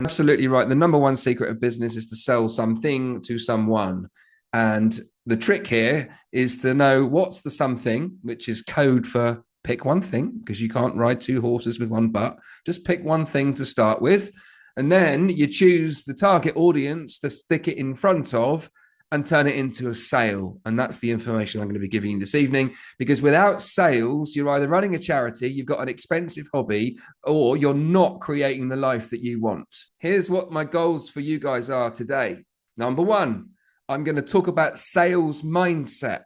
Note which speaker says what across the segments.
Speaker 1: Absolutely right. The number one secret of business is to sell something to someone. And the trick here is to know what's the something, which is code for pick one thing, because you can't ride two horses with one butt. Just pick one thing to start with. And then you choose the target audience to stick it in front of and turn it into a sale. And that's the information I'm going to be giving you this evening, because without sales, you're either running a charity, you've got an expensive hobby, or you're not creating the life that you want. Here's what my goals for you guys are today. Number one, I'm going to talk about sales mindset.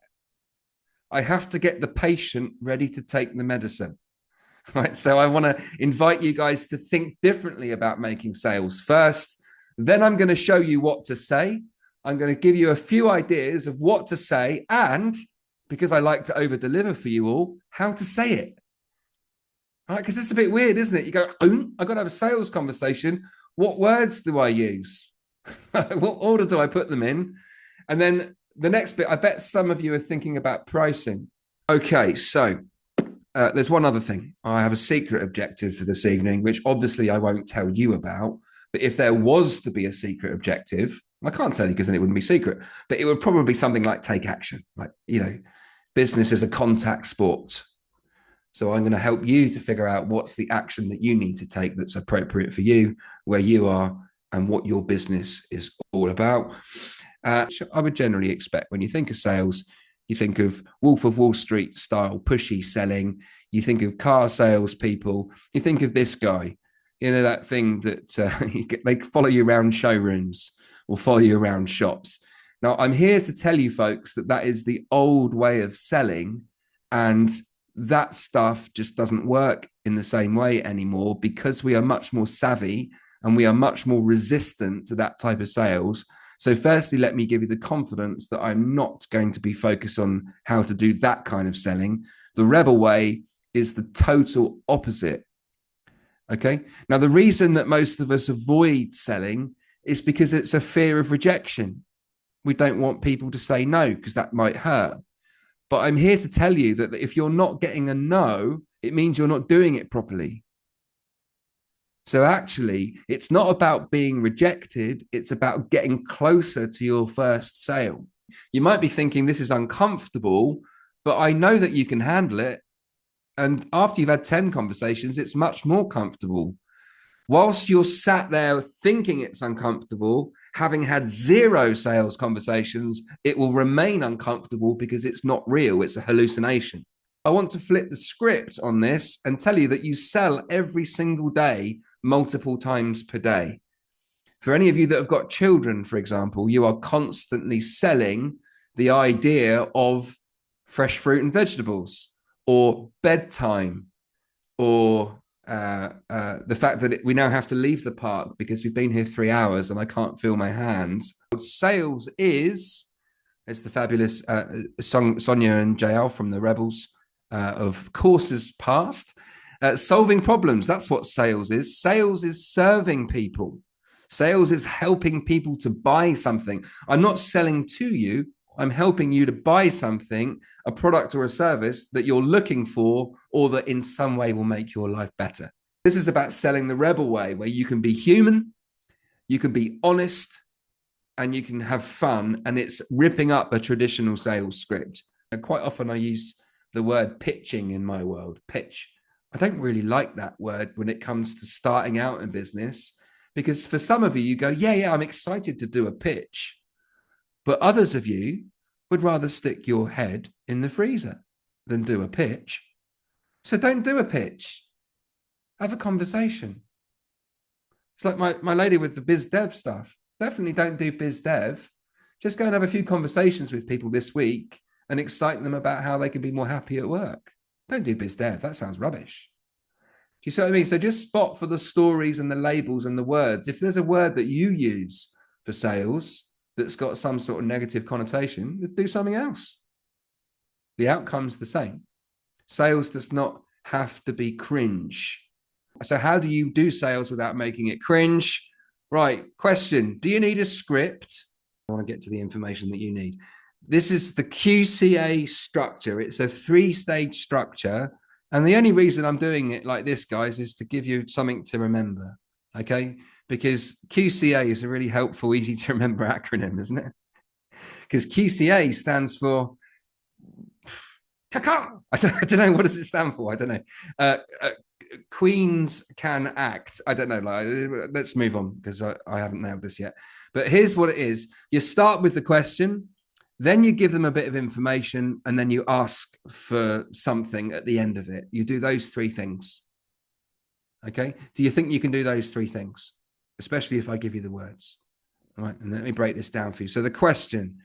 Speaker 1: I have to get the patient ready to take the medicine. Right. So I want to invite you guys to think differently about making sales first. Then I'm going to show you what to say. I'm going to give you a few ideas of what to say, and because I like to over deliver for you all, how to say it. All right, because it's a bit weird, isn't it? You go, I've got to have a sales conversation. What words do I use? What order do I put them in? And then the next bit, I bet some of you are thinking about pricing. Okay, so there's one other thing. I have a secret objective for this evening, which obviously I won't tell you about. But if there was to be a secret objective, I can't tell you because then it wouldn't be secret, but it would probably be something like take action. Like, business is a contact sport. So I'm going to help you to figure out what's the action that you need to take that's appropriate for you, where you are, and what your business is all about. I would generally expect when you think of sales, you think of Wolf of Wall Street style pushy selling. You think of car salespeople. You think of this guy, that thing that they follow you around showrooms or follow you around shops. Now, I'm here to tell you folks that is the old way of selling, and that stuff just doesn't work in the same way anymore, because we are much more savvy and we are much more resistant to that type of sales. So firstly, let me give you the confidence that I'm not going to be focused on how to do that kind of selling. The rebel way is the total opposite. Okay. Now, the reason that most of us avoid selling is because it's a fear of rejection. We don't want people to say no because that might hurt. But I'm here to tell you that if you're not getting a no, it means you're not doing it properly. So actually, it's not about being rejected. It's about getting closer to your first sale. You might be thinking this is uncomfortable, but I know that you can handle it. And after you've had 10 conversations, it's much more comfortable. Whilst you're sat there thinking it's uncomfortable, having had 0 sales conversations, it will remain uncomfortable because it's not real. It's a hallucination. I want to flip the script on this and tell you that you sell every single day, multiple times per day. For any of you that have got children, for example, you are constantly selling the idea of fresh fruit and vegetables, or bedtime, or the fact that we now have to leave the park because we've been here 3 hours and I can't feel my hands. Sales is, as the fabulous Sonia and JL from the Rebels of courses past, solving problems. That's what sales is. Sales is serving people. Sales is helping people to buy something. I'm not selling to you. I'm helping you to buy something, a product or a service that you're looking for, or that in some way will make your life better. This is about selling the rebel way, where you can be human, you can be honest, and you can have fun. And it's ripping up a traditional sales script. And quite often I use the word pitching in my world. Pitch. I don't really like that word when it comes to starting out in business, because for some of you, you go, yeah, I'm excited to do a pitch. But others of you would rather stick your head in the freezer than do a pitch. So don't do a pitch. Have a conversation. It's like my lady with the biz dev stuff. Definitely don't do biz dev. Just go and have a few conversations with people this week and excite them about how they can be more happy at work. Don't do biz dev. That sounds rubbish. Do you see what I mean? So just spot for the stories and the labels and the words. If there's a word that you use for sales that's got some sort of negative connotation, do something else. The outcome's the same. Sales does not have to be cringe. So how do you do sales without making it cringe? Right. Question. Do you need a script? I want to get to the information that you need. This is the QCA structure. It's a 3-stage structure. And the only reason I'm doing it like this, guys, is to give you something to remember. Okay. because QCA is a really helpful, easy to remember acronym, isn't it? Because QCA stands for Kaka. I don't know, what does it stand for? I don't know. Queens can act. I don't know. Like, let's move on because I haven't nailed this yet. But here's what it is. You start with the question, then you give them a bit of information, and then you ask for something at the end of it. You do those three things. Okay. Do you think you can do those three things? Especially if I give you the words. All right. And let me break this down for you. So the question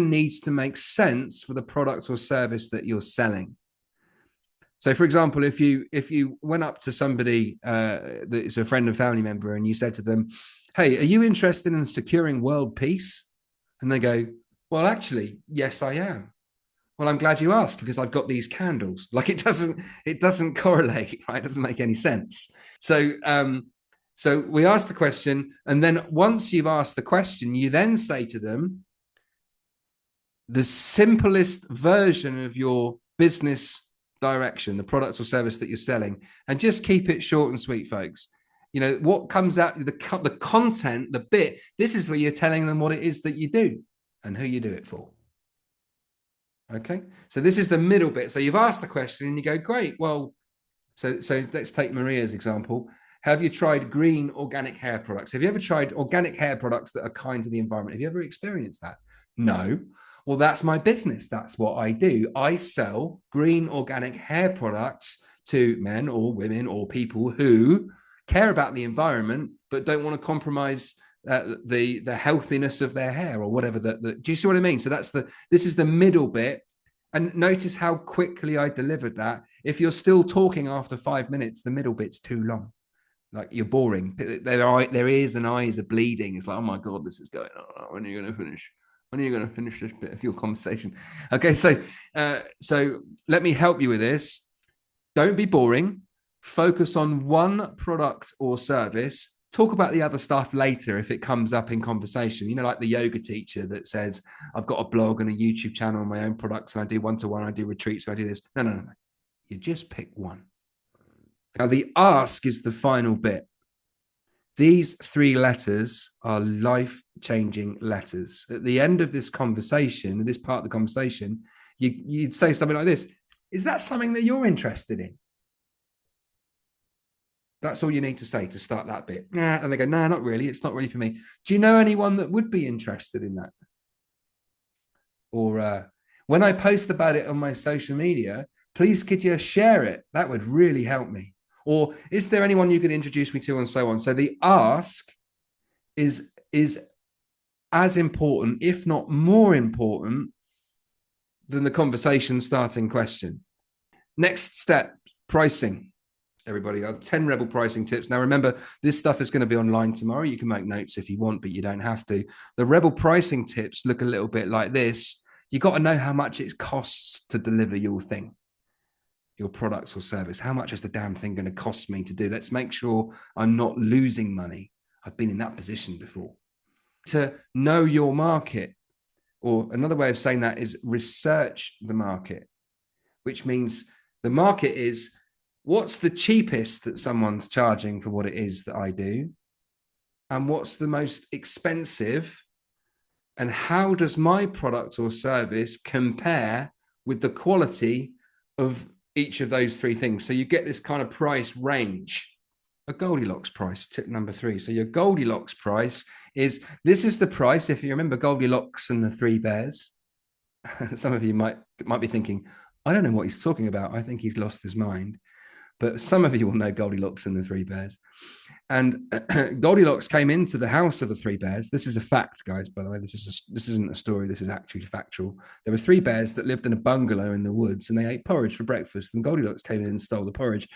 Speaker 1: needs to make sense for the product or service that you're selling. So, for example, if you went up to somebody that's a friend and family member and you said to them, hey, are you interested in securing world peace? And they go, well, actually, yes, I am. Well, I'm glad you asked because I've got these candles. Like it doesn't correlate, right? It doesn't make any sense. So we ask the question, and then once you've asked the question, you then say to them, the simplest version of your business direction, the product or service that you're selling, and just keep it short and sweet, folks. You know, what comes out, the content, the bit, this is where you're telling them what it is that you do and who you do it for. Okay, so this is the middle bit. So you've asked the question and you go, great. Well, so let's take Maria's example. Have you tried green organic hair products? Have you ever tried organic hair products that are kind to the environment? Have you ever experienced that? No. Well, that's my business. That's what I do. I sell green organic hair products to men or women or people who care about the environment, but don't want to compromise the healthiness of their hair or whatever. Do you see what I mean? So this is the middle bit. And notice how quickly I delivered that. If you're still talking after 5 minutes, the middle bit's too long. Like you're boring. Their ears and eyes are bleeding. It's like, oh my God, this is going on. When are you going to finish? When are you going to finish this bit of your conversation? Okay, so let me help you with this. Don't be boring. Focus on one product or service. Talk about the other stuff later if it comes up in conversation. You know, like the yoga teacher that says, I've got a blog and a YouTube channel on my own products and I do one-to-one, I do retreats, and I do this. No. You just pick one. Now, the ask is the final bit. These 3 letters are life-changing letters. At the end of this conversation, this part of the conversation, you'd say something like this. Is that something that you're interested in? That's all you need to say to start that bit. Nah, and they go, nah, not really. It's not really for me. Do you know anyone that would be interested in that? Or when I post about it on my social media, please could you share it? That would really help me. Or is there anyone you could introduce me to, and so on? So the ask is as important, if not more important, than the conversation starting question. Next step, pricing. Everybody, 10 rebel pricing tips. Now, remember, this stuff is going to be online tomorrow. You can make notes if you want, but you don't have to. The rebel pricing tips look a little bit like this. You got to know how much it costs to deliver your thing, your products or service. How much is the damn thing going to cost me to do? Let's make sure I'm not losing money. I've been in that position before. To know your market, or another way of saying that is research the market, which means the market is, what's the cheapest that someone's charging for what it is that I do? And what's the most expensive? And how does my product or service compare with the quality of each of those 3 things? So you get this kind of price range. A Goldilocks price, tip number 3. So your Goldilocks price is, this is the price. If you remember Goldilocks and the 3 bears, some of you might be thinking, I don't know what he's talking about. I think he's lost his mind. But some of you will know Goldilocks and the 3 bears. And Goldilocks came into the house of the 3 bears. This is a fact, guys, by the way. This isn't a story. This is actually factual. There were 3 bears that lived in a bungalow in the woods, and they ate porridge for breakfast. And Goldilocks came in and stole the porridge.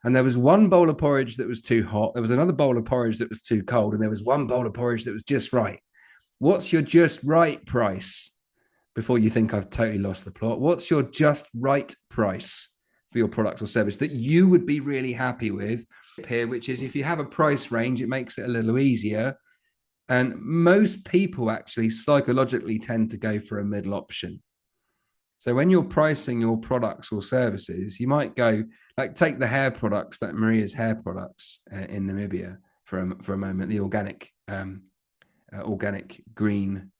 Speaker 1: And there was one bowl of porridge that was too hot. There was another bowl of porridge that was too cold. And there was one bowl of porridge that was just right. What's your just right price? Before you think I've totally lost the plot, what's your just right price for your product or service that you would be really happy with here, which is, if you have a price range, it makes it a little easier. And most people actually psychologically tend to go for a middle option. So when you're pricing your products or services, you might go, like, take the hair products, like Maria's hair products in Namibia, for a moment, the organic green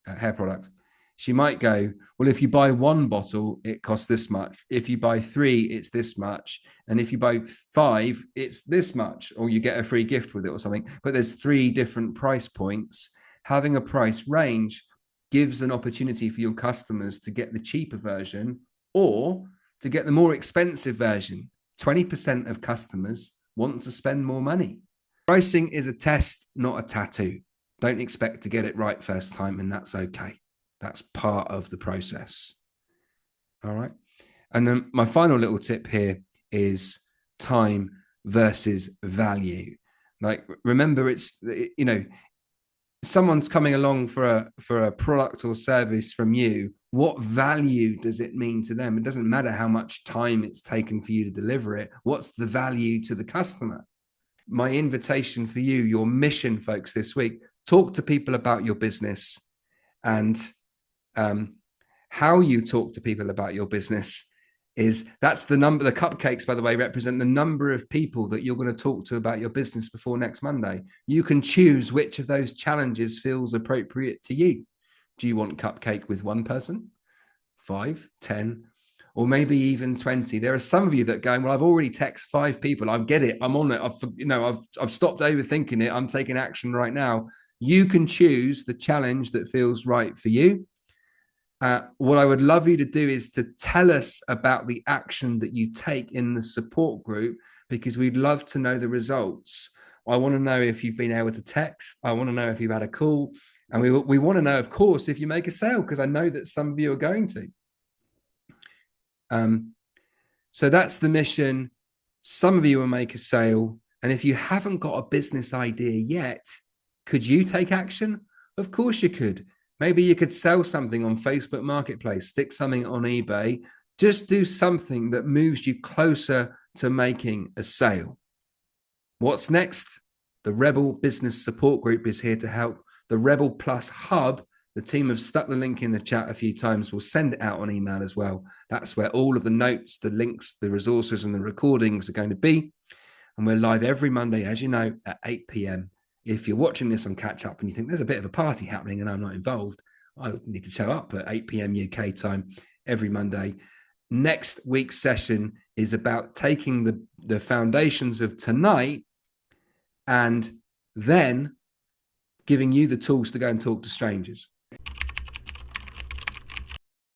Speaker 1: hair product. She might go, well, if you buy one bottle, it costs this much. If you buy 3, it's this much. And if you buy 5, it's this much, or you get a free gift with it or something. But there's 3 different price points. Having a price range gives an opportunity for your customers to get the cheaper version or to get the more expensive version. 20% of customers want to spend more money. Pricing is a test, not a tattoo. Don't expect to get it right first time, and that's okay. That's part of the process. All right. And then my final little tip here is time versus value. Like, remember, it's, you know, someone's coming along for a product or service from you. What value does it mean to them? It doesn't matter how much time it's taken for you to deliver it. What's the value to the customer? My invitation for you, your mission, folks, this week, talk to people about your business, and how you talk to people about your business that's the number. The cupcakes, by the way, represent the number of people that you're going to talk to about your business before next Monday. You can choose which of those challenges feels appropriate to you. Do you want cupcake with 1 person, 5, 10, or maybe even 20? There are some of you that going, well, I've already texted 5 people. I get it. I'm on it. I've stopped overthinking it. I'm taking action right now. You can choose the challenge that feels right for you. What I would love you to do is to tell us about the action that you take in the support group, because we'd love to know the results. I want to know if you've been able to text. I want to know if you've had a call. And we want to know, of course, if you make a sale, because I know that some of you are going to. So that's the mission. Some of you will make a sale. And if you haven't got a business idea yet, could you take action? Of course you could. Maybe you could sell something on Facebook Marketplace, stick something on eBay. Just do something that moves you closer to making a sale. What's next? The Rebel Business Support Group is here to help. The Rebel Plus Hub, the team have stuck the link in the chat a few times. We'll send it out on email as well. That's where all of the notes, the links, the resources, and the recordings are going to be. And we're live every Monday, as you know, at 8 p.m. If you're watching this on Catch Up and you think there's a bit of a party happening and I'm not involved, I need to show up at 8 p.m. UK time every Monday. Next week's session is about taking the foundations of tonight and then giving you the tools to go and talk to strangers.